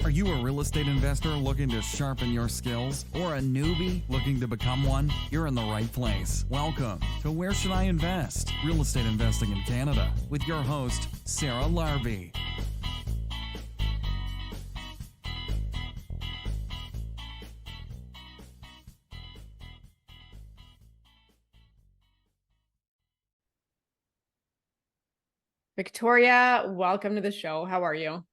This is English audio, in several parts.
Are you a real estate investor looking to sharpen your skills or a newbie looking to become one? You're in the right place. Welcome to Where Should I Invest? Real Estate Investing in Canada with your host, Sarah Larby. Victoria, welcome to the show. How are you?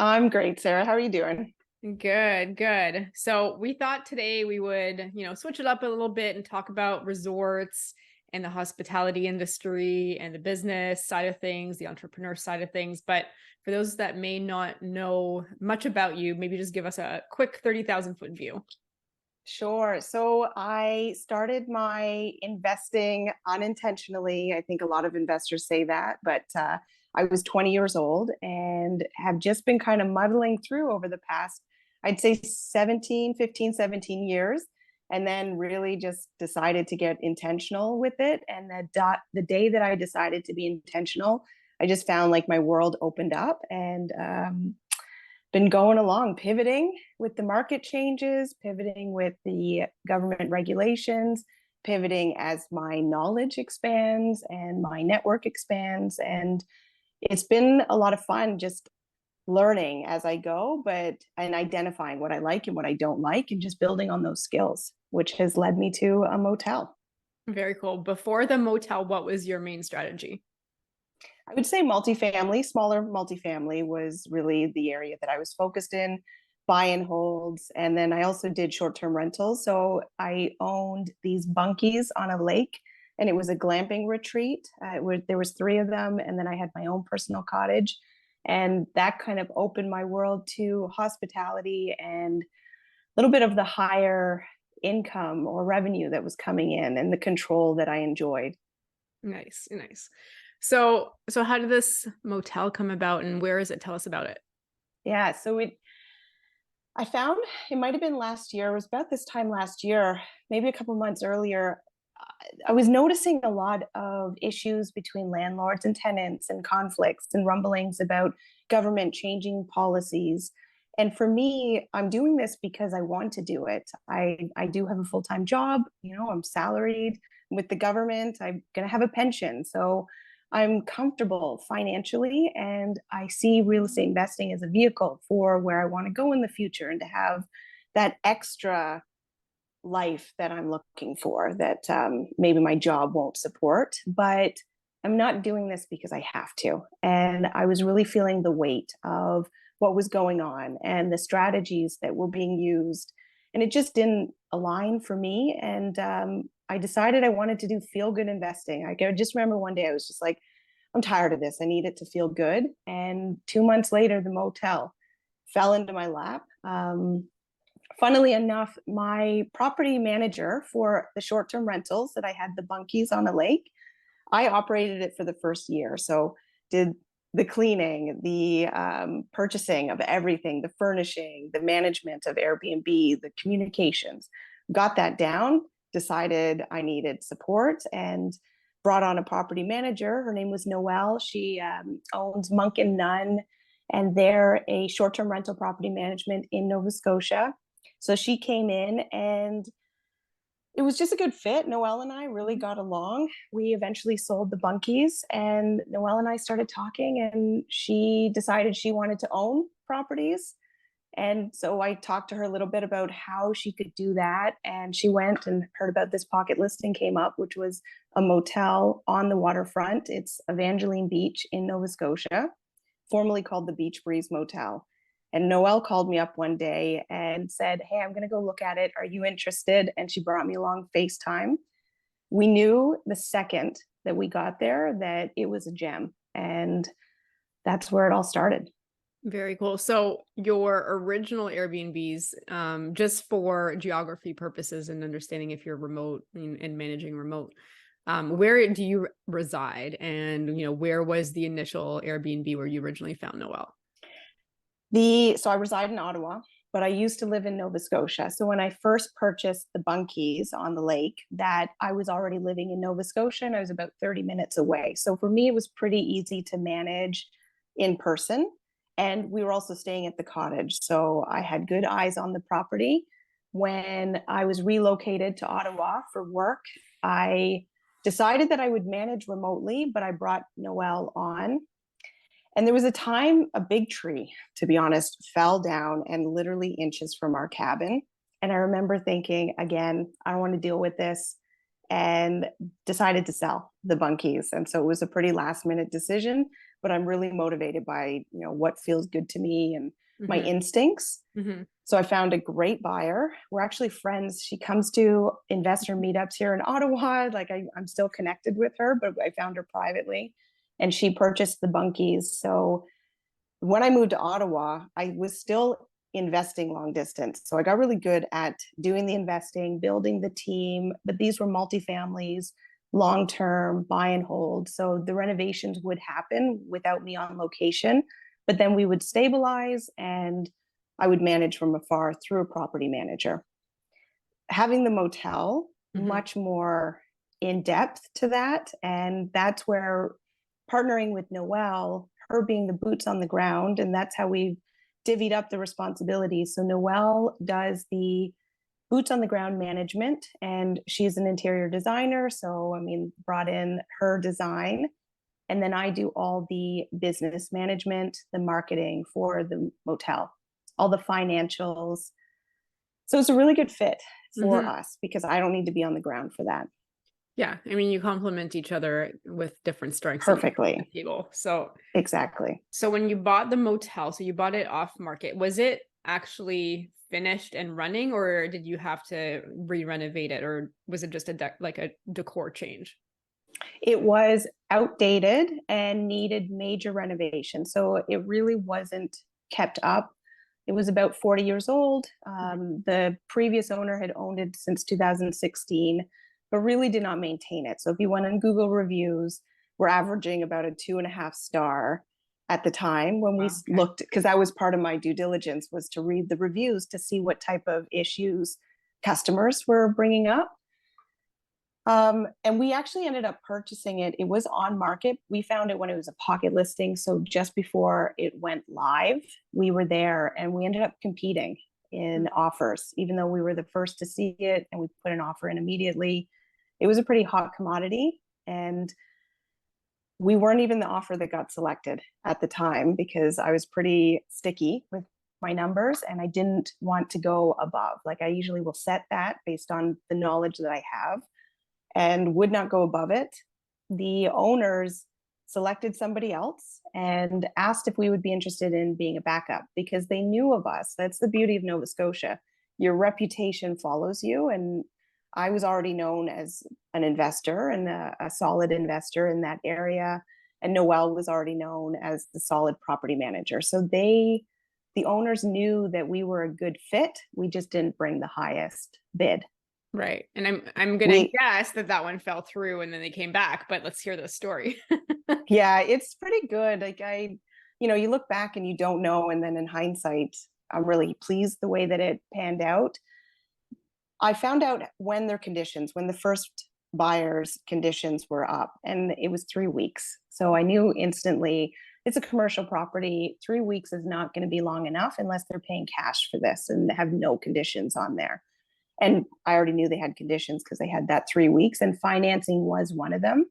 I'm great, Sarah. How are you doing? Good, good. So we thought today we would, switch it up a little bit and talk about resorts and the hospitality industry and the business side of things, the entrepreneur side of things. But for those that may not know much about you, maybe just give us a quick 30,000 foot view. Sure. So I started my investing unintentionally. I think a lot of investors say that, but I was 20 years old and have just been kind of muddling through over the past, I'd say 17 years. And then really just decided to get intentional with it. And the day that I decided to be intentional, I just found like my world opened up and been going along, pivoting with the market changes, pivoting with the government regulations, pivoting as my knowledge expands and my network expands. And it's been a lot of fun just learning as I go, and identifying what I like and what I don't like and just building on those skills, which has led me to a motel. Very cool. Before the motel, what was your main strategy? I would say multifamily, smaller multifamily was really the area that I was focused in, buy and holds. And then I also did short-term rentals. So I owned these bunkies on a lake and it was a glamping retreat. There was 3 of them. And then I had my own personal cottage. And that kind of opened my world to hospitality and a little bit of the higher income or revenue that was coming in and the control that I enjoyed. Nice, nice. So how did this motel come about and where is it? Tell us about it. Yeah, so I found it might have been last year. It was about this time last year, maybe a couple months earlier. I was noticing a lot of issues between landlords and tenants and conflicts and rumblings about government changing policies. And for me, I'm doing this because I want to do it. I do have a full-time job, I'm salaried with the government. I'm going to have a pension. So I'm comfortable financially, and I see real estate investing as a vehicle for where I want to go in the future and to have that extra life that I'm looking for that maybe my job won't support. But I'm not doing this because I have to. And I was really feeling the weight of what was going on and the strategies that were being used. And it just didn't align for me. And I decided I wanted to do feel-good investing. I just remember one day I was just like, I'm tired of this. I need it to feel good. And 2 months later, the motel fell into my lap. Funnily enough, my property manager for the short-term rentals that I had the bunkies on a lake, I operated it for the first year. So did the cleaning, the purchasing of everything, the furnishing, the management of Airbnb, the communications, got that down, decided I needed support and brought on a property manager. Her name was Noelle. She owns Monk and Nunn, and they're a short-term rental property management in Nova Scotia. So she came in and it was just a good fit. Noelle and I really got along. We eventually sold the bunkies and Noelle and I started talking and she decided she wanted to own properties. And so I talked to her a little bit about how she could do that. And she went and heard about this pocket listing came up, which was a motel on the waterfront. It's Evangeline Beach in Nova Scotia, formerly called the Beach Breeze Motel. And Noelle called me up one day and said, hey, I'm going to go look at it. Are you interested? And she brought me along FaceTime. We knew the second that we got there that it was a gem. And that's where it all started. Very cool. So your original Airbnbs, just for geography purposes and understanding if you're remote and managing remote, where do you reside? And, where was the initial Airbnb where you originally found Noelle? So I reside in Ottawa, but I used to live in Nova Scotia. So when I first purchased the bunkies on the lake, that I was already living in Nova Scotia and I was about 30 minutes away. So for me, it was pretty easy to manage in person. And we were also staying at the cottage. So I had good eyes on the property. When I was relocated to Ottawa for work, I decided that I would manage remotely, but I brought Noelle on. And there was a time a big tree, to be honest, fell down and literally inches from our cabin. And I remember thinking, again, I don't want to deal with this, and decided to sell the bunkies. And so it was a pretty last minute decision, but I'm really motivated by, what feels good to me and my instincts. So I found a great buyer. We're actually friends. She comes to investor meetups here in Ottawa. Like I'm still connected with her, but I found her privately, and she purchased the bunkies. So when I moved to Ottawa, I was still investing long distance. So I got really good at doing the investing, building the team, but these were multifamilies, long-term buy and hold. So the renovations would happen without me on location, but then we would stabilize and I would manage from afar through a property manager. Having the motel, much more in depth to that. And that's where partnering with Noelle, her being the boots on the ground, and that's how we divvied up the responsibilities. So Noelle does the boots on the ground management, and she's an interior designer. So, brought in her design. And then I do all the business management, the marketing for the motel, all the financials. So it's a really good fit for us because I don't need to be on the ground for that. Yeah. You complement each other with different strengths. Perfectly. People. So exactly. So when you bought the motel, so you bought it off market, was it actually finished and running, or did you have to re-renovate it, or was it just a decor change? It was outdated and needed major renovation. So it really wasn't kept up. It was about 40 years old. The previous owner had owned it since 2016, but really did not maintain it. So if you went on Google reviews, we're averaging about a 2.5 star at the time when we looked, because that was part of my due diligence, was to read the reviews to see what type of issues customers were bringing up. And we actually ended up purchasing it. It was on market. We found it when it was a pocket listing. So just before it went live, we were there and we ended up competing in offers, even though we were the first to see it and we put an offer in immediately. It was a pretty hot commodity, and we weren't even the offer that got selected at the time because I was pretty sticky with my numbers and I didn't want to go above. Like I usually will set that based on the knowledge that I have, and would not go above it. The owners selected somebody else and asked if we would be interested in being a backup because they knew of us. That's the beauty of Nova Scotia. Your reputation follows you. And I was already known as an investor and a solid investor in that area. And Noelle was already known as the solid property manager. So the owners knew that we were a good fit. We just didn't bring the highest bid. Right. And I'm gonna guess that one fell through and then they came back, but let's hear the story. Yeah, it's pretty good. Like you look back and you don't know, and then in hindsight, I'm really pleased the way that it panned out. I found out when the first buyer's conditions were up, and it was 3 weeks. So I knew instantly it's a commercial property. 3 weeks is not going to be long enough unless they're paying cash for this and have no conditions on there. And I already knew they had conditions because they had that 3 weeks, and financing was one of them.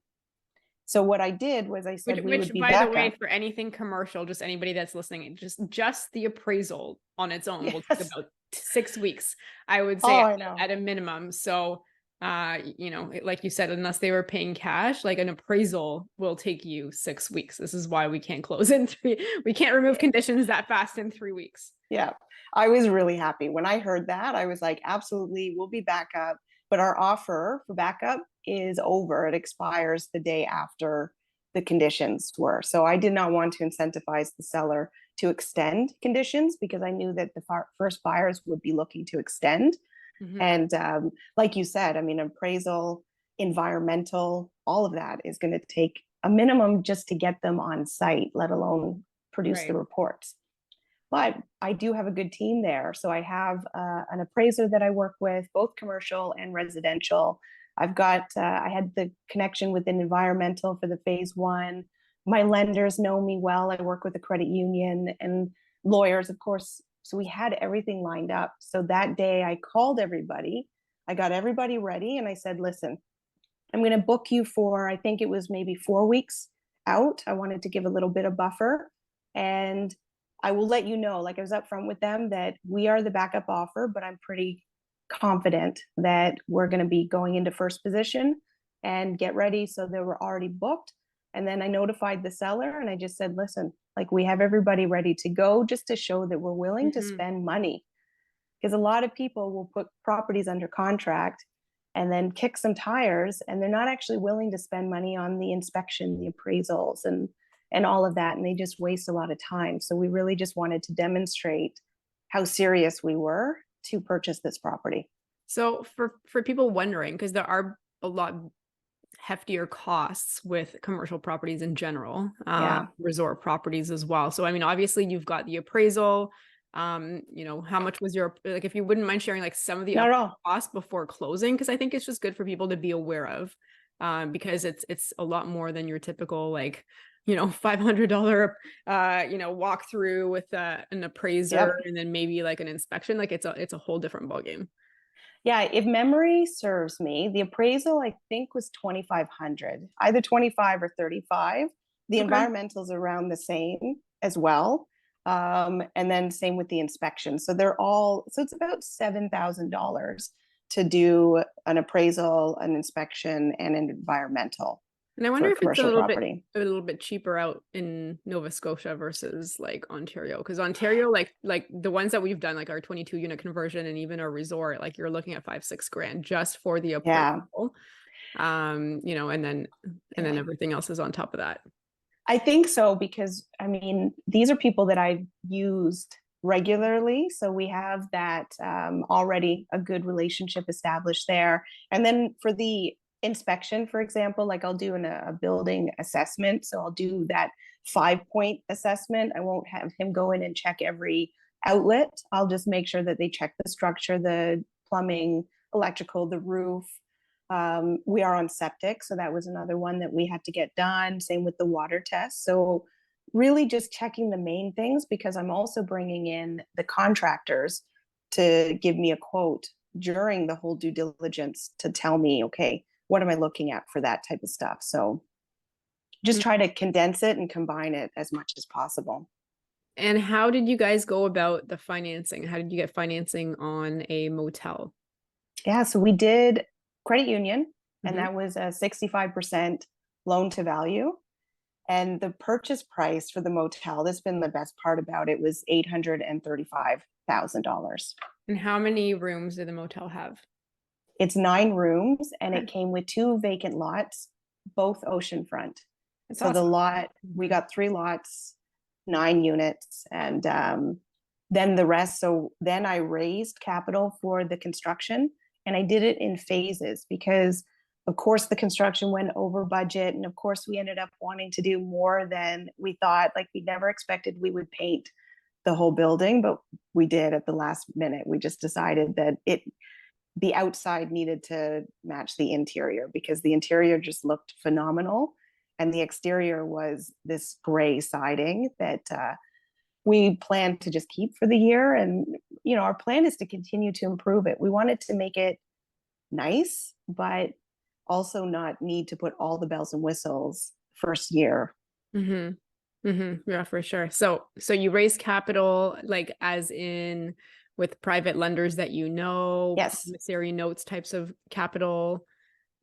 So what I did was I said we would be by the way, for anything commercial, just anybody that's listening, just the appraisal on its own will take about 6 weeks, I would say, at a minimum. So, like you said, unless they were paying cash, like an appraisal will take you 6 weeks. This is why we can't close in 3. We can't remove conditions that fast in 3 weeks. Yeah. I was really happy when I heard that. I was like, absolutely, we'll be back up. But our offer for backup is over. It expires the day after the conditions were. So I did not want to incentivize the seller to extend conditions because I knew that the first buyers would be looking to extend. And like you said, appraisal, environmental, all of that is going to take a minimum just to get them on site, let alone produce the reports. But I do have a good team there. So I have an appraiser that I work with, both commercial and residential. I had the connection with an environmental for the phase 1. My lenders know me well. I work with a credit union and lawyers, of course. So we had everything lined up. So that day I called everybody. I got everybody ready and I said, listen, I'm going to book you for, I think it was maybe 4 weeks out. I wanted to give a little bit of buffer. And I will let you know, like I was upfront with them, that we are the backup offer, but I'm pretty confident that we're going to be going into first position and get ready. So they were already booked. And then I notified the seller and I just said, listen, like we have everybody ready to go just to show that we're willing to spend money. Because a lot of people will put properties under contract and then kick some tires and they're not actually willing to spend money on the inspection, the appraisals and all of that. And they just waste a lot of time. So we really just wanted to demonstrate how serious we were to purchase this property. So for people wondering, because there are a lot heftier costs with commercial properties in general, resort properties as well. So, I mean, obviously you've got the appraisal, how much was your, like, if you wouldn't mind sharing like some of the costs before closing, because I think it's just good for people to be aware of, because it's a lot more than your typical, like, $500, walkthrough with an appraiser and then maybe like an inspection. Like it's a whole different ballgame. Yeah, if memory serves me, the appraisal I think was 2,500, either 25 or 35. The environmental's around the same as well. And then same with the inspection. So it's about $7,000 to do an appraisal, an inspection, and an environmental. And I wonder if it's a little bit cheaper out in Nova Scotia versus like Ontario, because Ontario, like the ones that we've done, like our 22 unit conversion and even our resort, like you're looking at $5-6 grand just for the appraisal. And then everything else is on top of that. I think so, because I mean, these are people that I've used regularly. So we have that already a good relationship established there. And then for the inspection, for example, like I'll do a building assessment. So I'll do that 5-point assessment. I won't have him go in and check every outlet. I'll just make sure that they check the structure, the plumbing, electrical, the roof. We are on septic, so that was another one that we had to get done. Same with the water test. So really just checking the main things, because I'm also bringing in the contractors to give me a quote during the whole due diligence to tell me, okay, what am I looking at for that type of stuff? So just try to condense it and combine it as much as possible. And how did you guys go about the financing? How did you get financing on a motel? Yeah, so we did credit union, and that was a 65% loan to value. And the purchase price for the motel, that's been the best part about it, was $835,000. And how many rooms did the motel have? It's 9 rooms, and it came with 2 vacant lots, both oceanfront. That's so awesome. The lot, we got 3 lots, 9 units, and then the rest. So then I raised capital for the construction, and I did it in phases because, of course, the construction went over budget. And of course, we ended up wanting to do more than we thought. Like, we never expected we would paint the whole building, but we did at the last minute. We just decided that the outside needed to match the interior, because the interior just looked phenomenal. And the exterior was this gray siding that we plan to just keep for the year. And, our plan is to continue to improve it. We wanted to make it nice, but also not need to put all the bells and whistles first year. Yeah, for sure. So you raised capital, like as in with private lenders that Yes. promissory notes types of capital.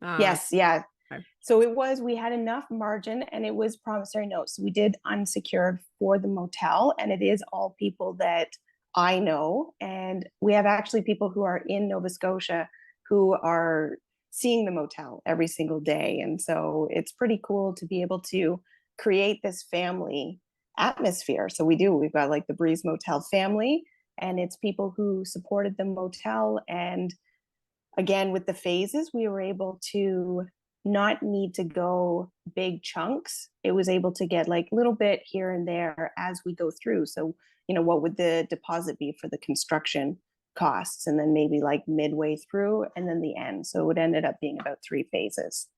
Yes, yeah. Okay. So we had enough margin, and it was promissory notes. We did unsecured for the motel, and it is all people that I know. And we have actually people who are in Nova Scotia who are seeing the motel every single day. And so it's pretty cool to be able to create this family atmosphere. So we've got like the Breeze Motel family, and it's people who supported the motel. And again, with the phases, we were able to not need to go big chunks. It was able to get like a little bit here and there as we go through. So, what would the deposit be for the construction costs, and then maybe like midway through, and then the end. So it ended up being about 3 phases.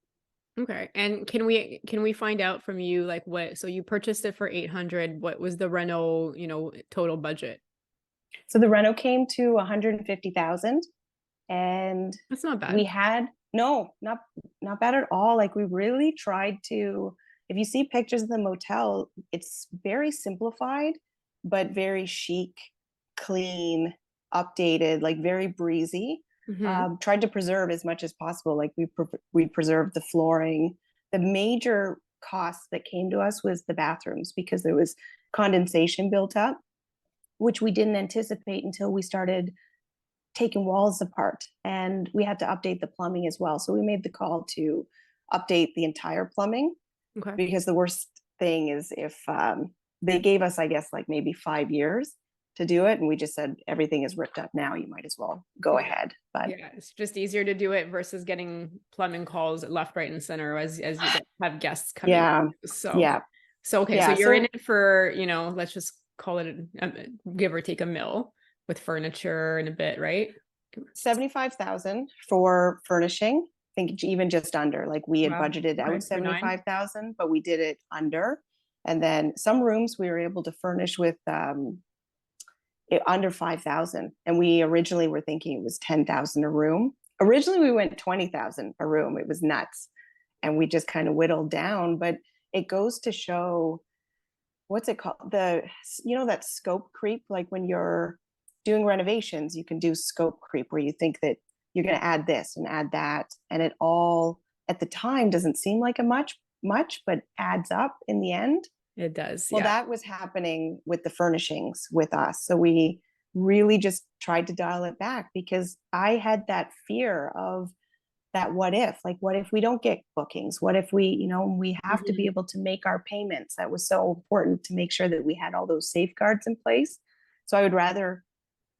Okay. And can we find out from you like what, so you purchased it for 800, what was the reno, total budget? So the reno came to 150,000, and That's not we bad. had no, not bad at all. Like we really tried to. If you see pictures of the motel, it's very simplified, but very chic, clean, updated, like very breezy. Hmm. Tried to preserve as much as possible. Like we preserved the flooring. The major cost that came to us was the bathrooms because there was condensation built up, which we didn't anticipate until we started taking walls apart, and we had to update the plumbing as well. So we made the call to update the entire plumbing, Okay. because the worst thing is if they gave us, I guess, like maybe 5 years to do it, and we just said everything is ripped up now, you might as well go Yeah. ahead. But Yeah, it's just easier to do it versus getting plumbing calls left, right, and center as you have guests coming. yeah, So, yeah, okay, so yeah. you're in So it for, let's just call it give or take a mil with furniture and a bit, right? 75,000 for furnishing. I think even just under, like we had Wow. budgeted Okay, out for nine. 75,000, but we did it under. And then some rooms we were able to furnish with under 5,000. And we originally were thinking it was 10,000 a room. Originally we went 20,000 a room. It was nuts. And we just kind of whittled down, but it goes to show, what's it called? That scope creep, like when you're doing renovations, you can do scope creep where you think that you're going to add this and add that. And it all at the time doesn't seem like a much, but adds up in the end. It does. Well, Yeah. that was happening with the furnishings with us. So we really just tried to dial it back because I had that fear of that what if, like, what if we don't get bookings? What if we have to be Mhm. able to make our payments? That was so important to make sure that we had all those safeguards in place. So I would rather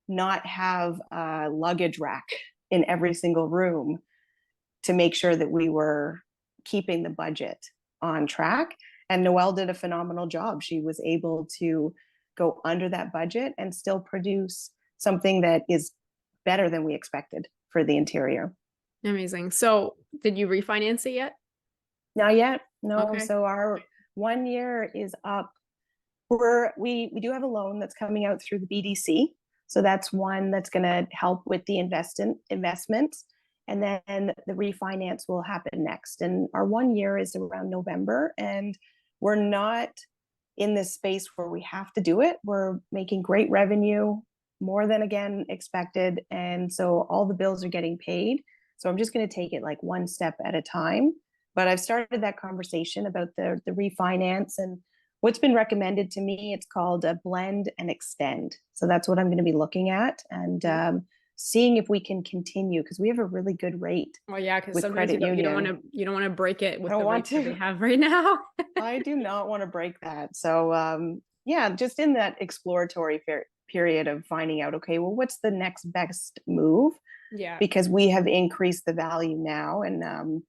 not have a luggage rack in every single room to make sure that we were keeping the budget on track. And Noelle did a phenomenal job. She was able to go under that budget and still produce something that is better than we expected for the interior. Amazing. So did you refinance it yet? Not yet. No. Okay. So our 1 year is up. We do have a loan that's coming out through the BDC. So that's one that's going to help with the investments. And then the refinance will happen next. And our 1 year is around November. And we're not in this space where we have to do it. We're making great revenue, more than again expected. And so all the bills are getting paid. So I'm just going to take it like one step at a time. But I've started that conversation about the refinance, and what's been recommended to me, it's called a blend and extend. So that's what I'm going to be looking at, and seeing if we can continue, because we have a really good rate Well, yeah, because with sometimes credit union. you don't want to break it I with don't the want rates that they to. have right now. I do not want to break that. So yeah, just in that exploratory period of finding out, okay, well, what's the next best move? Yeah. Because we have increased the value now, and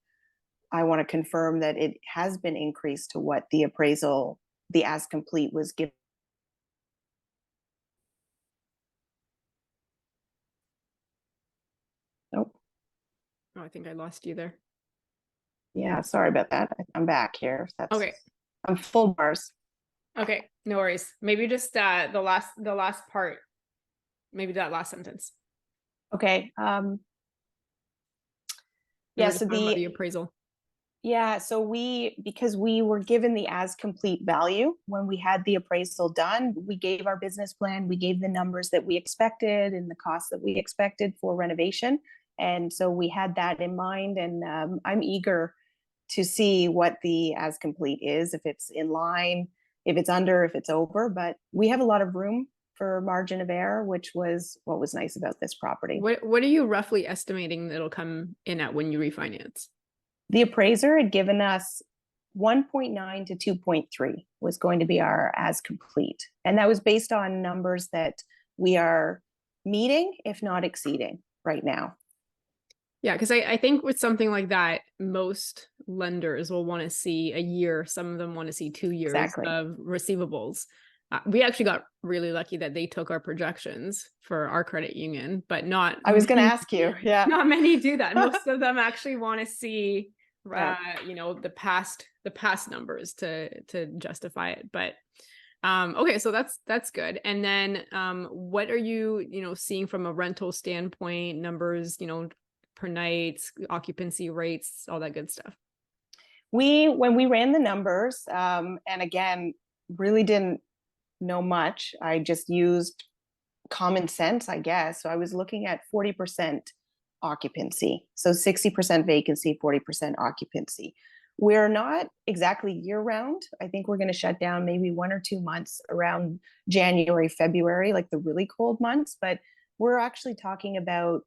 I want to confirm that it has been increased to what the appraisal, the as complete, was given. Nope. Oh, I think I lost you there. Yeah, sorry about that. I'm back here. Okay. I'm full bars. Okay. No worries. Maybe just the last part. Maybe that last sentence. Okay. We Yeah. were So just talking about the appraisal. so because we were given the as complete value when we had the appraisal done, we gave our business plan, we gave the numbers that we expected and the costs that we expected for renovation. And so we had that in mind, and I'm eager to see what the as complete is, if it's in line, if it's under, if it's over. But we have a lot of room for margin of error, which was what was nice about this property. What are you roughly estimating that'll come in at when you refinance? The appraiser had given us 1.9 to 2.3 was going to be our as complete. And that was based on numbers that we are meeting, if not exceeding, right now. Yeah, because I think with something like that, most lenders will want to see a year. Some of them want to see 2 years Exactly. of receivables. We actually got really lucky that they took our projections for our credit union, but not. I was going to ask you. Yeah. Not many do that. Most of them actually want to see Yeah. the past numbers to justify it. But okay, so that's good. And then what are you, seeing from a rental standpoint, numbers, per night, occupancy rates, all that good stuff? When we ran the numbers, and again, really didn't know much. I just used common sense, I guess. So I was looking at 40% occupancy. So 60% vacancy, 40% occupancy. We're not exactly year round. I think we're going to shut down maybe 1 or 2 months around January, February, like the really cold months. But we're actually talking about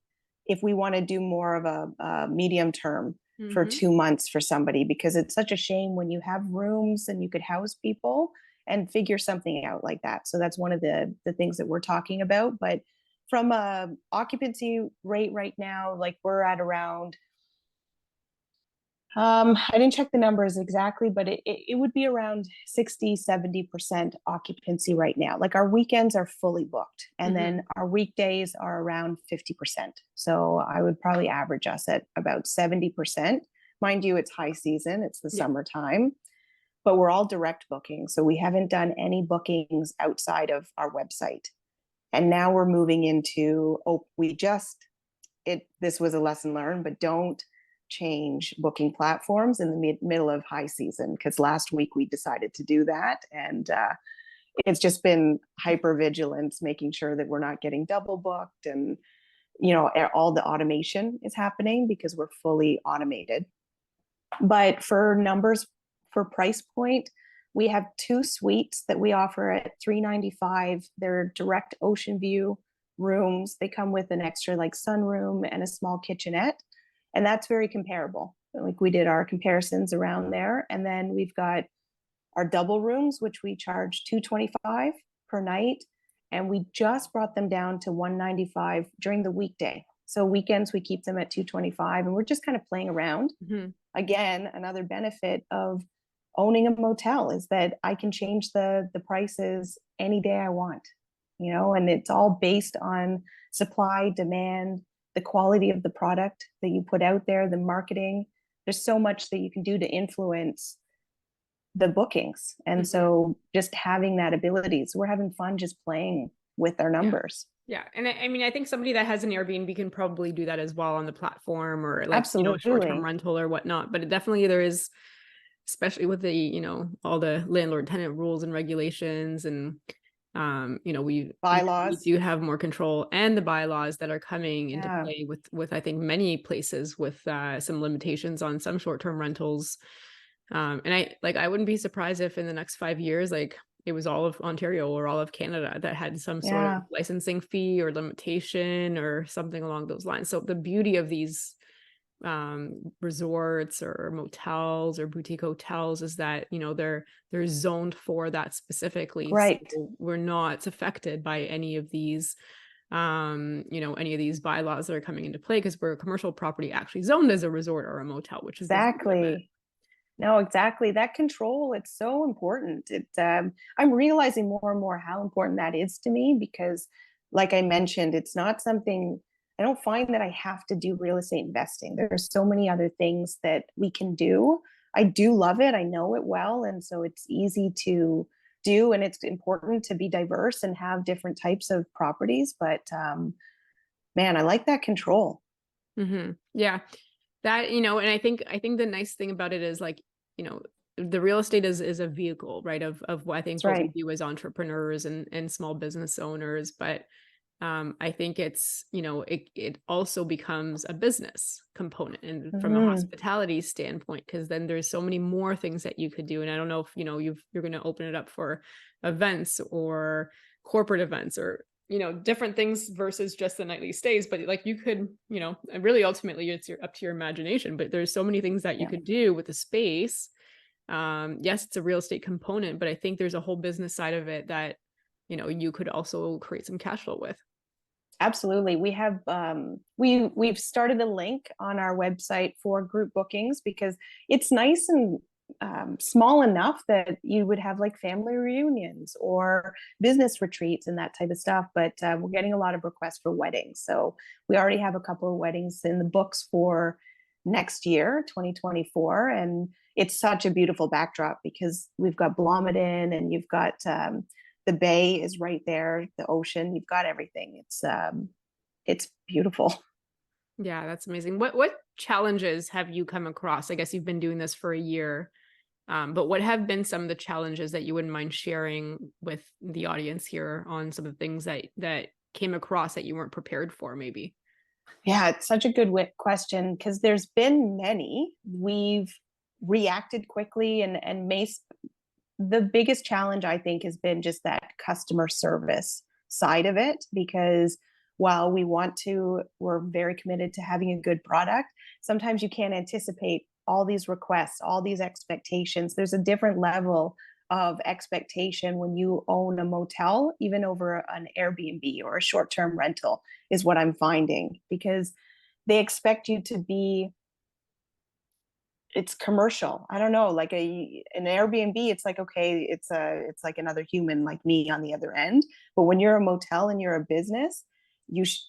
if we want to do more of a medium term for Mm-hmm. 2 months for somebody, because it's such a shame when you have rooms and you could house people and figure something out like that. So that's one of the things that we're talking about. But from a occupancy rate right now, like we're at around, I didn't check the numbers exactly, but it would be around 60-70% occupancy right now. Like our weekends are fully booked, and Mm-hmm. then our weekdays are around 50%. So I would probably average us at about 70%. Mind you, it's high season, it's the Yeah. summertime, but we're all direct bookings. So we haven't done any bookings outside of our website. And now we're moving into, this was a lesson learned, but don't change booking platforms in the middle of high season, because last week we decided to do that. And it's just been hyper vigilance, making sure that we're not getting double booked, and all the automation is happening because we're fully automated. But for numbers, for price point, we have 2 suites that we offer at $395. They're direct ocean view rooms. They come with an extra like sunroom and a small kitchenette, and that's very comparable. Like we did our comparisons around there. And then we've got our double rooms, which we charge $225 per night, and we just brought them down to $195 during the weekday. So weekends we keep them at $225, and we're just kind of playing around. Mm-hmm. Again, another benefit of owning a motel is that I can change the prices any day I want, and it's all based on supply, demand, the quality of the product that you put out there, the marketing. There's so much that you can do to influence the bookings. And Mm-hmm. so just having that ability, so we're having fun just playing with our numbers. Yeah. And I mean, I think somebody that has an Airbnb can probably do that as well on the platform, or like, Absolutely. short-term rental or whatnot. But definitely there is, especially with the, all the landlord tenant rules and regulations, and, we Bylaws. do have more control, and the bylaws that are coming into Yeah. play with, I think, many places with some limitations on some short-term rentals. And I wouldn't be surprised if in the next 5 years, like, it was all of Ontario or all of Canada that had some sort of Yeah. licensing fee or limitation or something along those lines. So the beauty of these resorts or motels or boutique hotels is that, they're zoned for that specifically. Right. So we're not affected by any of these any of these bylaws that are coming into play, because we're a commercial property actually zoned as a resort or a motel, which is Exactly. No, exactly. That control, it's so important. I'm realizing more and more how important that is to me, because like I mentioned, it's not something, I don't find that I have to do real estate investing. There's so many other things that we can do. I do love it. I know it well. And so it's easy to do. And it's important to be diverse and have different types of properties. But man, I like that control. Mm-hmm. Yeah. That, and I think the nice thing about it is, like, the real estate is a vehicle, right? Of what I think That's what we right. do as entrepreneurs and small business owners. But I think it's, it also becomes a business component, and from a hospitality standpoint, because then there's so many more things that you could do. And I don't know if, you're going to open it up for events or corporate events, or, different things versus just the nightly stays. But like, you could, really ultimately it's up to your imagination, but there's so many things that you could do with the space. Yes, it's a real estate component, but I think there's a whole business side of it that, you could also create some cash flow with. Absolutely. We have we've started a link on our website for group bookings, because it's nice and small enough that you would have like family reunions or business retreats and that type of stuff. But we're getting a lot of requests for weddings. So we already have a couple of weddings in the books for next year, 2024. And it's such a beautiful backdrop because we've got Blomidon and you've got the bay is right there, the ocean, you've got everything. It's beautiful. Yeah, that's amazing. What challenges have you come across? I guess you've been doing this for a year, but what have been some of the challenges that you wouldn't mind sharing with the audience here on some of the things that came across that you weren't prepared for, maybe? Yeah, it's such a good question because there's been many. We've reacted quickly and the biggest challenge I think has been just that customer service side of it, because while we're very committed to having a good product, sometimes you can't anticipate all these requests, all these expectations. There's a different level of expectation when you own a motel, even over an Airbnb or a short-term rental, is what I'm finding, because they expect you to be, it's commercial. I don't know, like an Airbnb, it's like, okay, it's like another human like me on the other end. But when you're a motel and you're a business,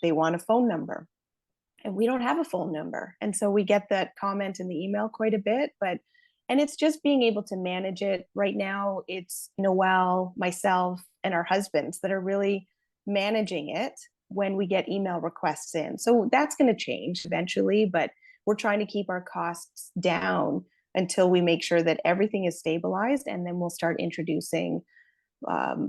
they want a phone number, and we don't have a phone number. And so we get that comment in the email quite a bit, and it's just being able to manage it. Right now, it's Noelle, myself, and our husbands that are really managing it when we get email requests in. So that's going to change eventually, but we're trying to keep our costs down until we make sure that everything is stabilized, and then we'll start introducing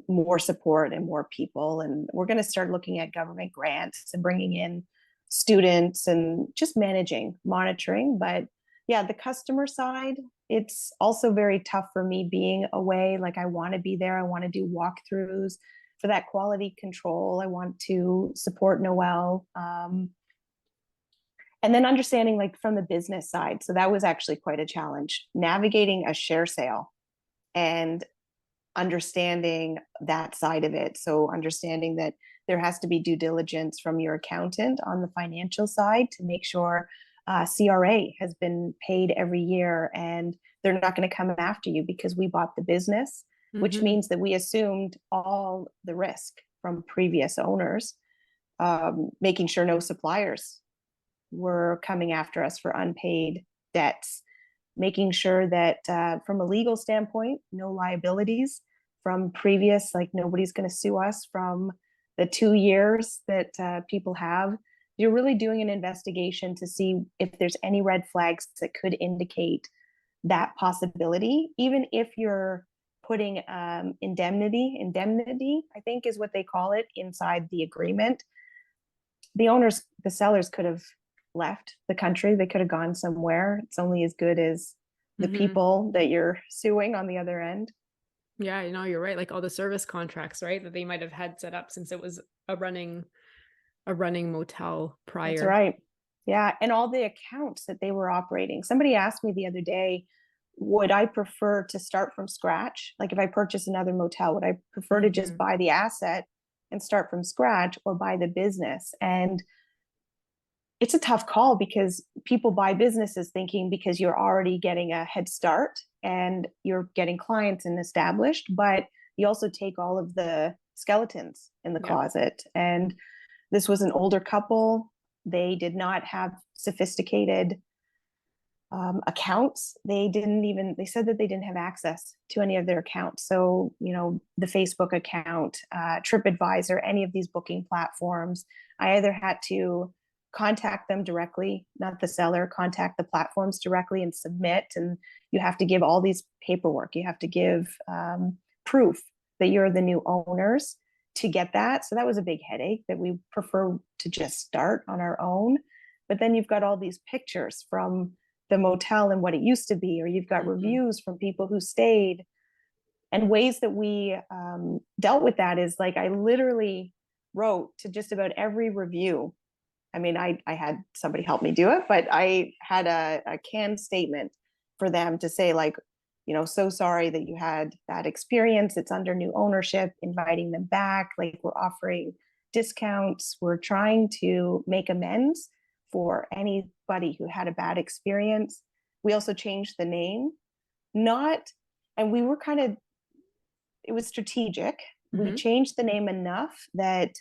more support and more people. And we're going to start looking at government grants and bringing in students and just monitoring. But yeah, the customer side, it's also very tough for me being away. Like, I want to be there. I want to do walkthroughs for that quality control. I want to support Noelle. And then understanding, like, from the business side. So that was actually quite a challenge, navigating a share sale and understanding that side of it. So understanding that there has to be due diligence from your accountant on the financial side to make sure CRA has been paid every year, and they're not going to come after you because we bought the business, which means that we assumed all the risk from previous owners, making sure no suppliers were coming after us for unpaid debts, making sure that from a legal standpoint, no liabilities from previous, like nobody's going to sue us from the 2 years that people have. You're really doing an investigation to see if there's any red flags that could indicate that possibility, even if you're putting indemnity, I think is what they call it, inside the agreement. The sellers could have left the country. They could have gone somewhere. It's only as good as the people that you're suing on the other end. Yeah, I know, you're right. Like all the service contracts, right, that they might have had set up since it was a running motel prior. That's right. Yeah. And all the accounts that they were operating. Somebody asked me the other day, would I prefer to start from scratch? Like, if I purchase another motel, would I prefer to just buy the asset and start from scratch, or buy the business? And it's a tough call, because people buy businesses thinking because you're already getting a head start and you're getting clients and established, but you also take all of the skeletons in the closet. And this was an older couple. They did not have sophisticated accounts. They said that they didn't have access to any of their accounts. So, the Facebook account, TripAdvisor, any of these booking platforms, I either had to contact them directly, not the seller, contact the platforms directly and submit. And you have to give all these paperwork. You have to give proof that you're the new owners to get that. So that was a big headache that we prefer to just start on our own. But then you've got all these pictures from the motel and what it used to be, or you've got reviews from people who stayed. And ways that we dealt with that is, like, I literally wrote to just about every review. I mean, I had somebody help me do it, but I had a canned statement for them to say, like, so sorry that you had that experience. It's under new ownership, inviting them back. Like, we're offering discounts. We're trying to make amends for anybody who had a bad experience. We also changed the name, and we were it was strategic. We changed the name enough that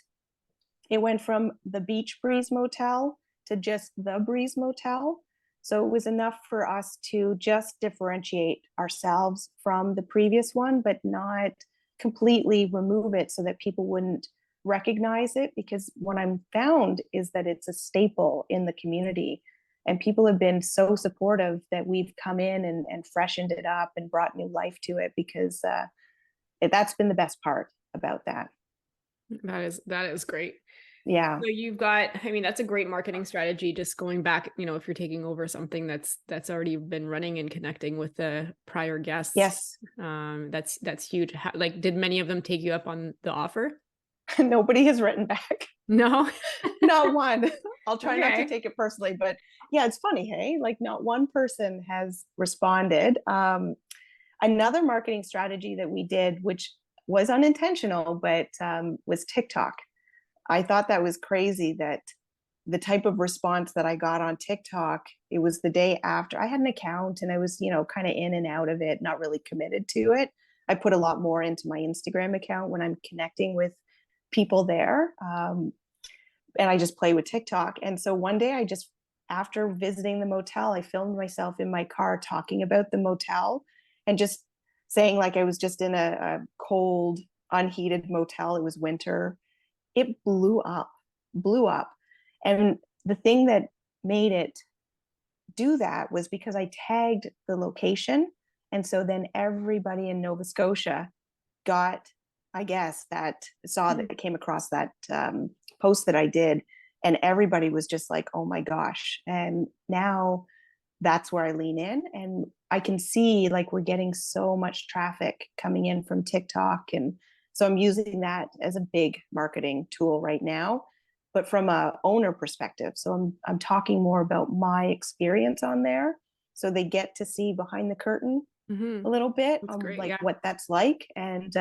it went from the Beach Breeze Motel to just the Breeze Motel. So it was enough for us to just differentiate ourselves from the previous one, but not completely remove it so that people wouldn't recognize it. Because what I'm found is that it's a staple in the community. And people have been so supportive that we've come in and freshened it up and brought new life to it, because that's been the best part about that. That is great. Yeah. So you've got, I mean, that's a great marketing strategy. Just going back, if you're taking over something that's already been running and connecting with the prior guests. Yes. That's huge. Like, did many of them take you up on the offer? Nobody has written back. No, Not one. I'll try not Okay. to take it personally, but yeah, it's funny. Hey, like not one person has responded. Another marketing strategy that we did, which was unintentional, but was TikTok. I thought that was crazy that the type of response that I got on TikTok, it was the day after I had an account and I was, kind of in and out of it, not really committed to it. I put a lot more into my Instagram account when I'm connecting with people there. And I just play with TikTok. And so one day after visiting the motel, I filmed myself in my car talking about the motel and just saying like I was just in a cold, unheated motel. It was winter. It blew up. And the thing that made it do that was because I tagged the location. And so then everybody in Nova Scotia got, I guess, that came across that post that I did. And everybody was just like, oh my gosh. And now that's where I lean in. And I can see like we're getting so much traffic coming in from TikTok. And so I'm using that as a big marketing tool right now, but from a owner perspective. So I'm talking more about my experience on there. So they get to see behind the curtain a little bit on like what that's like. And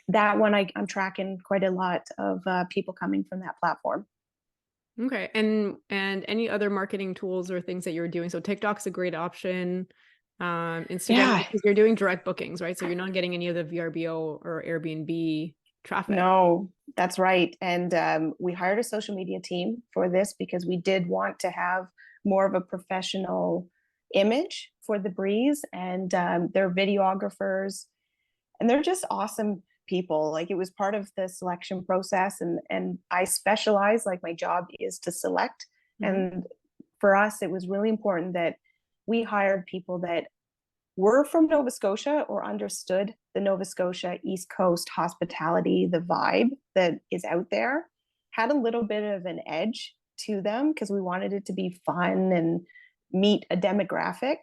that one, I'm tracking quite a lot of people coming from that platform. Okay. And any other marketing tools or things that you're doing? So TikTok's a great option. Instagram, because you're doing direct bookings, right? So you're not getting any of the VRBO or Airbnb traffic. No, that's right. And we hired a social media team for this because we did want to have more of a professional image for the Breeze. And they're videographers and they're just awesome people. Like it was part of the selection process, and I specialize, like my job is to select. And for us, it was really important that we hired people that were from Nova Scotia or understood the Nova Scotia East Coast hospitality, the vibe that is out there, had a little bit of an edge to them because we wanted it to be fun and meet a demographic.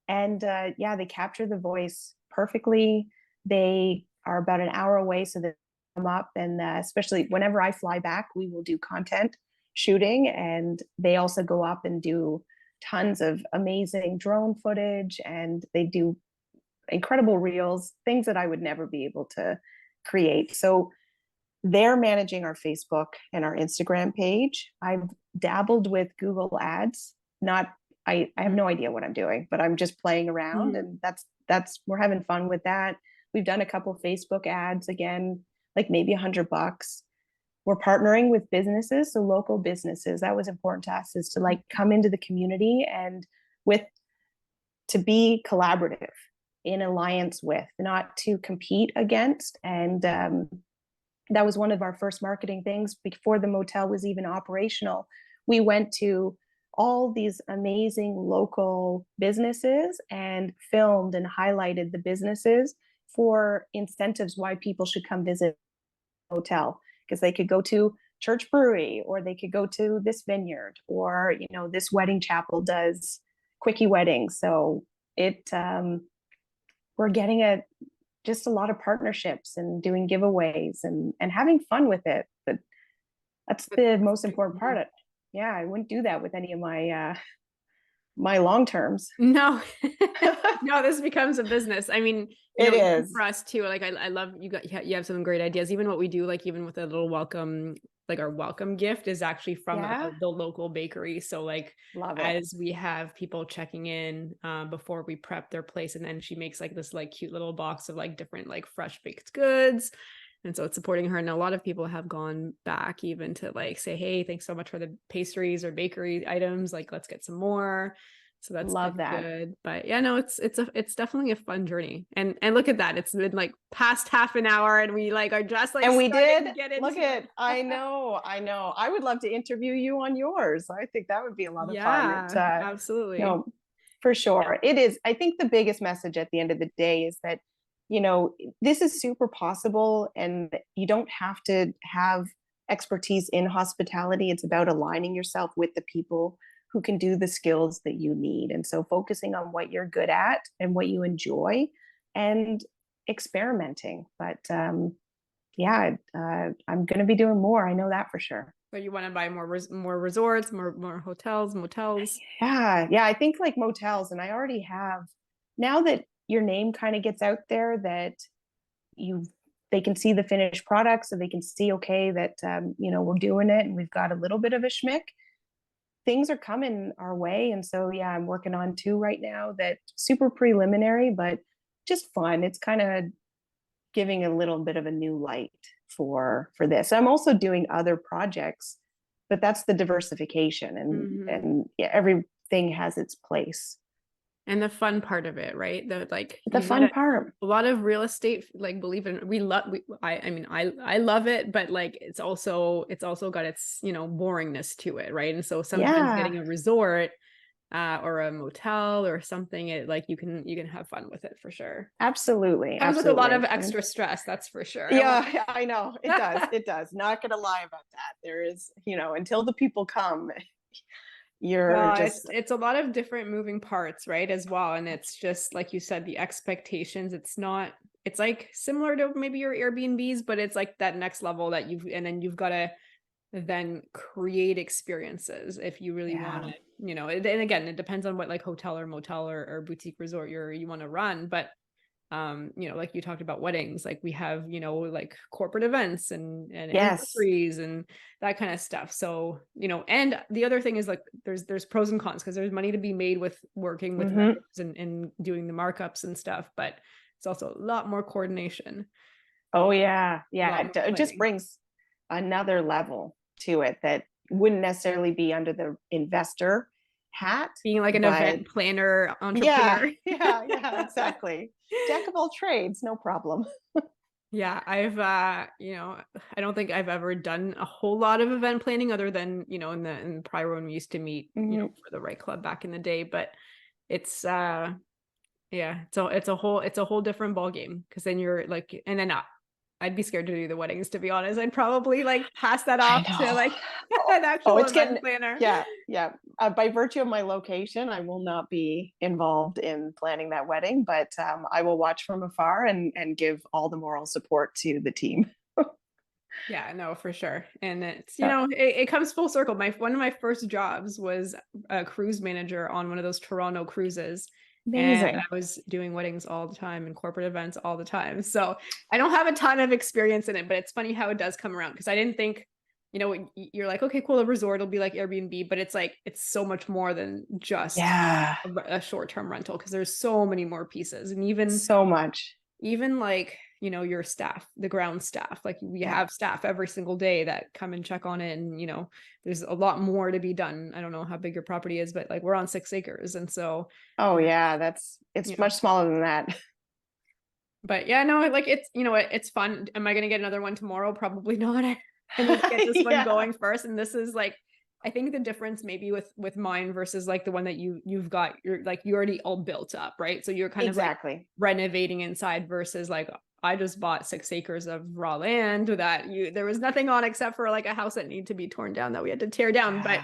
And they capture the voice perfectly. They are about an hour away, so they come up, and especially whenever I fly back, we will do content shooting, and they also go up and do tons of amazing drone footage, and they do incredible reels, things that I would never be able to create. So they're managing our Facebook and our Instagram page. I've dabbled with Google Ads. I have no idea what I'm doing, but I'm just playing around, and that's we're having fun with that. We've done a couple of Facebook ads, again, like maybe $100. We're partnering with businesses, so local businesses. That was important to us, is to like come into the community and to be collaborative, in alliance with, not to compete against. And that was one of our first marketing things before the motel was even operational. We went to all these amazing local businesses and filmed and highlighted the businesses for incentives why people should come visit the hotel, because they could go to Church Brewery, or they could go to this vineyard, or this wedding chapel does quickie weddings. So we're getting just a lot of partnerships and doing giveaways and having fun with it. But that's the most important part. Yeah, I wouldn't do that with any of my long terms. No, no, this becomes a business. I mean, it is for us too. Like I love you have some great ideas. Even what we do, like even with a little welcome, like our welcome gift is actually from the local bakery. So like as we have people checking in before we prep their place, and then she makes like this like cute little box of like different like fresh baked goods. And so it's supporting her. And a lot of people have gone back even to like say, hey, thanks so much for the pastries or bakery items. Like, let's get some more. So that's Love that. good. But yeah, no, it's definitely a fun journey. And look at that. It's been like past half an hour and we like are just like, and we did look at, I know. I would love to interview you on yours. I think that would be a lot of fun. Absolutely. No, for sure. It is. I think the biggest message at the end of the day is that, this is super possible and you don't have to have expertise in hospitality. It's about aligning yourself with the people who can do the skills that you need. And so focusing on what you're good at and what you enjoy and experimenting. But I'm going to be doing more. I know that for sure. But you want to buy more resorts, more hotels, motels. Yeah. I think like motels, and I already have. Now that your name kind of gets out there, that they can see the finished product, so they can see, okay, that we're doing it, and we've got a little bit of a schmick. Things are coming our way, and so I'm working on 2 right now that super preliminary, but just fun. It's kind of giving a little bit of a new light for this. I'm also doing other projects, but that's the diversification, and everything has its place. And the fun part of it, right? The fun part. A lot of real estate, like I love it, but like it's also got its boringness to it, right? And so sometimes getting a resort or a motel or something, it like you can have fun with it for sure. Absolutely. Comes with a lot of extra stress, that's for sure. Yeah, I know. It does. It does. Not gonna lie about that. There is, until the people come, it's a lot of different moving parts, right, as well. And it's just like you said, the expectations, it's like similar to maybe your Airbnbs, but it's like that next level that you've got to then create experiences if you really want to, and again, it depends on what like hotel or motel or boutique resort you want to run. But like you talked about weddings, like we have, like corporate events and anniversaries and that kind of stuff. So, and the other thing is like, there's pros and cons because there's money to be made with working with vendors and doing the markups and stuff, but it's also a lot more coordination. Oh yeah. It just brings another level to it that wouldn't necessarily be under the investor hat, being like an event planner entrepreneur. Yeah, exactly. Jack of all trades, no problem. Yeah, I've I don't think I've ever done a whole lot of event planning other than in the prior when we used to meet for the Right Club back in the day, but it's it's a whole different ball game, because then you're like, and then I'd be scared to do the weddings, to be honest. I'd probably like pass that off to like an actual event planner. Yeah. By virtue of my location, I will not be involved in planning that wedding, but I will watch from afar and give all the moral support to the team. Yeah, no, for sure. And it's, it comes full circle. One of my first jobs was a cruise manager on one of those Toronto cruises. Amazing. And I was doing weddings all the time and corporate events all the time. So I don't have a ton of experience in it, but it's funny how it does come around, because I didn't think, you're like, okay, cool, a resort will be like Airbnb, but it's like, it's so much more than just a short-term rental, because there's so many more pieces. And even so much, even like, your staff, the ground staff, like we have staff every single day that come and check on it. And, there's a lot more to be done. I don't know how big your property is, but like we're on 6 acres. And so, it's much smaller than that. But yeah, no, like it's fun. Am I going to get another one tomorrow? Probably not. And let's get this one going first. And this is like, I think the difference maybe with mine versus like the one that you've got, you're like, you already all built up, right? So you're kind of like renovating inside versus like, I just bought 6 acres of raw land that there was nothing on except for like a house that needed to be torn down that we had to tear down. But,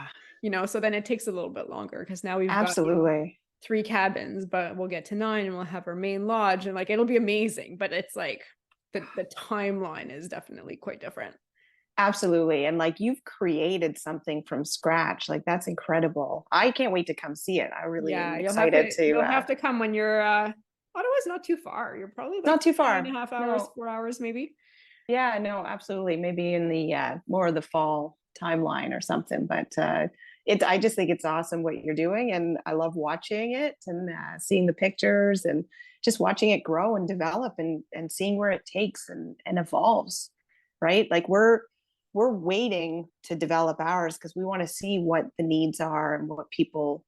so then it takes a little bit longer, because now we've got 3 cabins, but we'll get to 9 and we'll have our main lodge, and like, it'll be amazing. But it's like the timeline is definitely quite different. Absolutely. And like, you've created something from scratch. Like, that's incredible. I can't wait to come see it. I really am excited you'll have to come when you're Ottawa's not too far. You're probably like not too far. 3.5 hours, 4 hours maybe. Yeah, no, absolutely. Maybe in the more of the fall timeline or something. But I just think it's awesome what you're doing, and I love watching it and seeing the pictures and just watching it grow and develop and seeing where it takes and evolves, right? Like we're waiting to develop ours because we want to see what the needs are and what people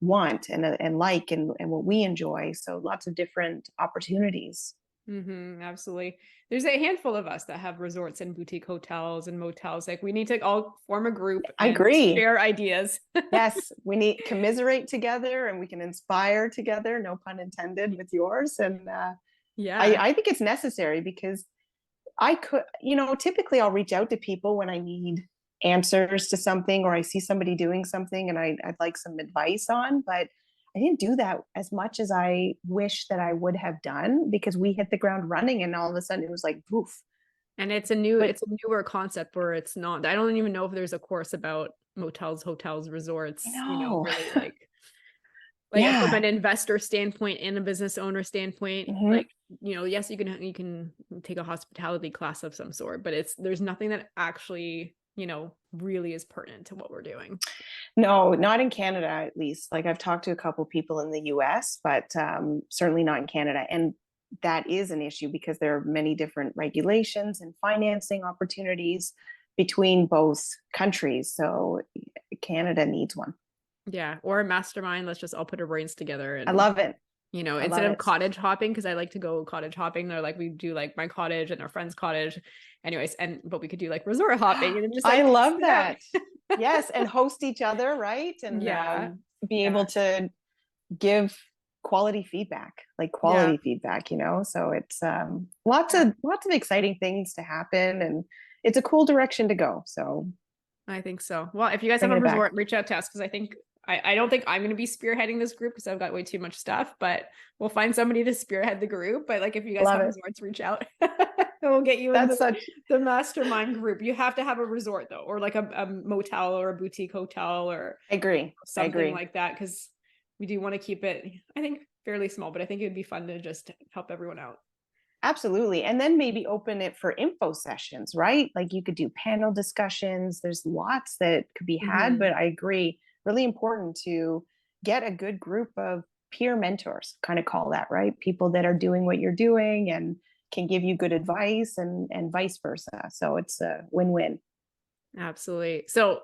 want and like and what we enjoy. So lots of different opportunities. Absolutely. There's a handful of us that have resorts and boutique hotels and motels. Like we need to all form a group I and agree. share ideas. Yes, we need commiserate together and we can inspire together, no pun intended, with yours. And Yeah. I think it's necessary because I could, typically I'll reach out to people when I need answers to something or I see somebody doing something and I'd like some advice on, but I didn't do that as much as I wish that I would have done because we hit the ground running and all of a sudden it was like poof. And it's a newer concept where it's not, I don't even know if there's a course about motels, hotels, resorts, really like from an investor standpoint and a business owner standpoint, like, yes, you can take a hospitality class of some sort, but there's nothing that actually, really is pertinent to what we're doing. No, not in Canada, at least. Like I've talked to a couple of people in the US, but certainly not in Canada. And that is an issue because there are many different regulations and financing opportunities between both countries. So Canada needs one. Yeah. Or a mastermind. Let's just all put our brains together. And I love it. Instead of cottage hopping, because I like to go cottage hopping, they're like, we do like my cottage and our friend's cottage. Anyways, but we could do like resort hopping and just like, I love that. Yes. And host each other, right? And be able to give quality feedback, feedback, so it's lots of exciting things to happen and it's a cool direction to go. So I think so. Well, if you guys have a resort, reach out to us because I think I don't think I'm going to be spearheading this group because I've got way too much stuff, but we'll find somebody to spearhead the group. But like, if you guys have resorts, reach out. We'll get you in the mastermind group. You have to have a resort though, or like a motel or a boutique hotel or something like that. Because we do want to keep it, I think, fairly small, but I think it'd be fun to just help everyone out. Absolutely. And then maybe open it for info sessions, right? Like you could do panel discussions. There's lots that could be had, but I agree. Really important to get a good group of peer mentors, kind of call that, right? People that are doing what you're doing and can give you good advice and vice versa. So it's a win-win. Absolutely. So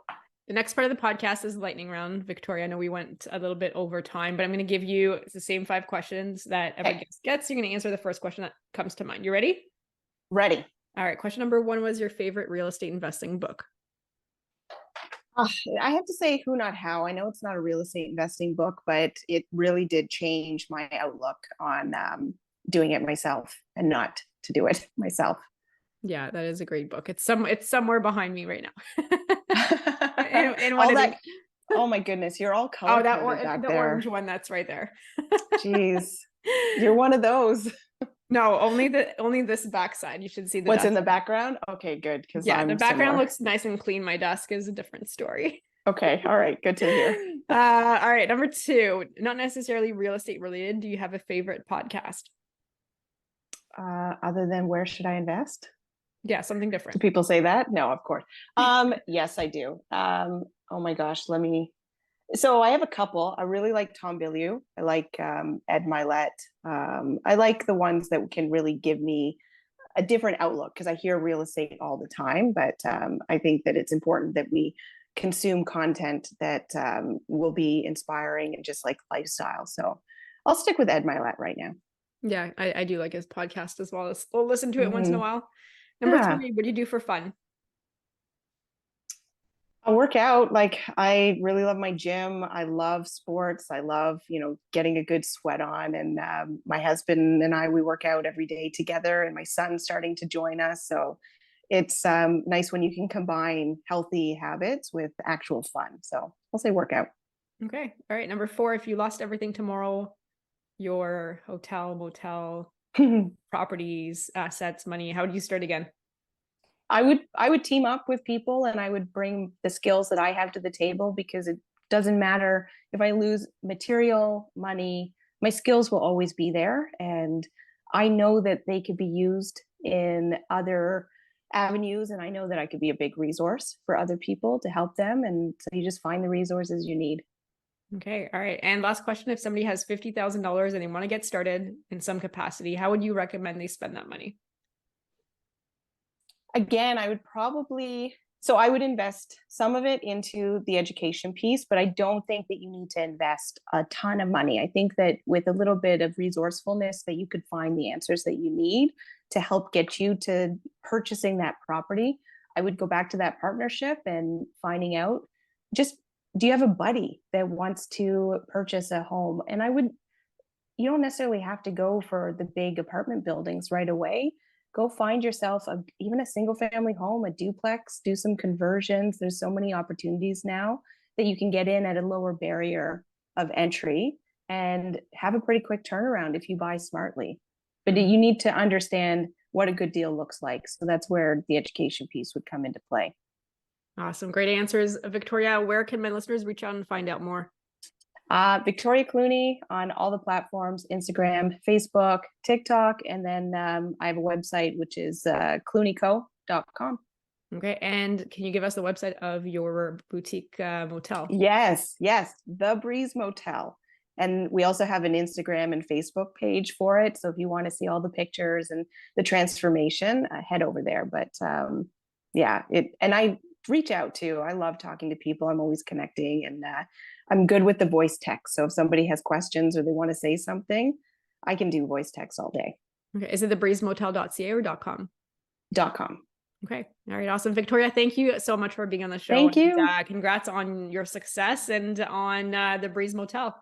the next part of the podcast is lightning round. Victoria, I know we went a little bit over time, but I'm going to give you the same 5 questions that every guest gets. You're going to answer the first question that comes to mind. You ready? Ready. All right. Question number 1 was your favorite real estate investing book. I have to say Who Not How. I know it's not a real estate investing book, but it really did change my outlook on doing it myself and not to do it myself. Yeah, that is a great book. It's somewhere behind me right now. Oh my goodness, you're all color coded the orange one that's right there. Jeez, you're one of those. No, only this backside. You should see what's desk in the background. Okay, good. Because the background looks nice and clean. My desk is a different story. Okay, all right, good to hear. All right, number 2, not necessarily real estate related. Do you have a favorite podcast? Other than Where Should I Invest? Yeah, something different. Do people say that? No, of course. Yes, I do. Oh my gosh, so I have a couple. I really like Tom Bilyeu. I like Ed Milet. I like the ones that can really give me a different outlook because I hear real estate all the time, but I think that it's important that we consume content that will be inspiring and just like lifestyle. So I'll stick with Ed Milet right now. Yeah, I do like his podcast as well. We'll listen to it once in a while. Number 3, what do you do for fun? I work out. Like I really love my gym. I love sports. I love, getting a good sweat on. And my husband and we work out every day together. And my son's starting to join us. So it's nice when you can combine healthy habits with actual fun. So I'll say workout. Okay. All right. Number 4, if you lost everything tomorrow, your hotel, motel, properties, assets, money, how do you start again? I would team up with people and I would bring the skills that I have to the table because it doesn't matter if I lose material, money, my skills will always be there. And I know that they could be used in other avenues, and I know that I could be a big resource for other people to help them. And so you just find the resources you need. Okay. All right. And last question, if somebody has $50,000 and they want to get started in some capacity, how would you recommend they spend that money? Again, I would invest some of it into the education piece, but I don't think that you need to invest a ton of money. I think that with a little bit of resourcefulness that you could find the answers that you need to help get you to purchasing that property. I would go back to that partnership and finding out, just, do you have a buddy that wants to purchase a home? And you don't necessarily have to go for the big apartment buildings right away. Go find yourself even a single family home, a duplex, do some conversions. There's so many opportunities now that you can get in at a lower barrier of entry and have a pretty quick turnaround if you buy smartly. But you need to understand what a good deal looks like. So that's where the education piece would come into play. Awesome. Great answers. Victoria, where can my listeners reach out and find out more? Victoria Clooney on all the platforms, Instagram, Facebook, TikTok, and then I have a website, which is clooneyco.com. Okay. And can you give us the website of your boutique motel? Yes, The Breeze Motel. And we also have an Instagram and Facebook page for it. So if you want to see all the pictures and the transformation, head over there. But and I reach out too. I love talking to people. I'm always connecting, and I'm good with the voice text. So if somebody has questions or they want to say something, I can do voice text all day. Okay. Is it thebreezemotel.ca or .com? .com. Okay. All right. Awesome. Victoria, thank you so much for being on the show. Thank you. Congrats on your success and on the Breeze Motel.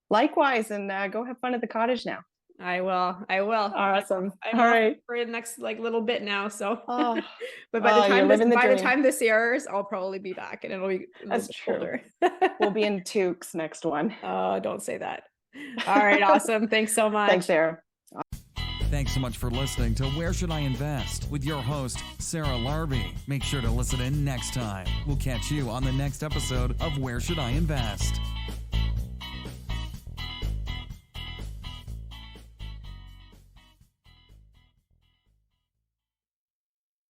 Likewise. And go have fun at the cottage now. I will. Awesome. I'm all off right. for the next little bit now. So, oh. but by the dream. time this airs, I'll probably be back and it'll be That's true. Older. We'll be in Tukes next one. Oh, don't say that. All right. Awesome. Thanks so much. Thanks, Sarah. Thanks so much for listening to Where Should I Invest with your host, Sarah Larby. Make sure to listen in next time. We'll catch you on the next episode of Where Should I Invest.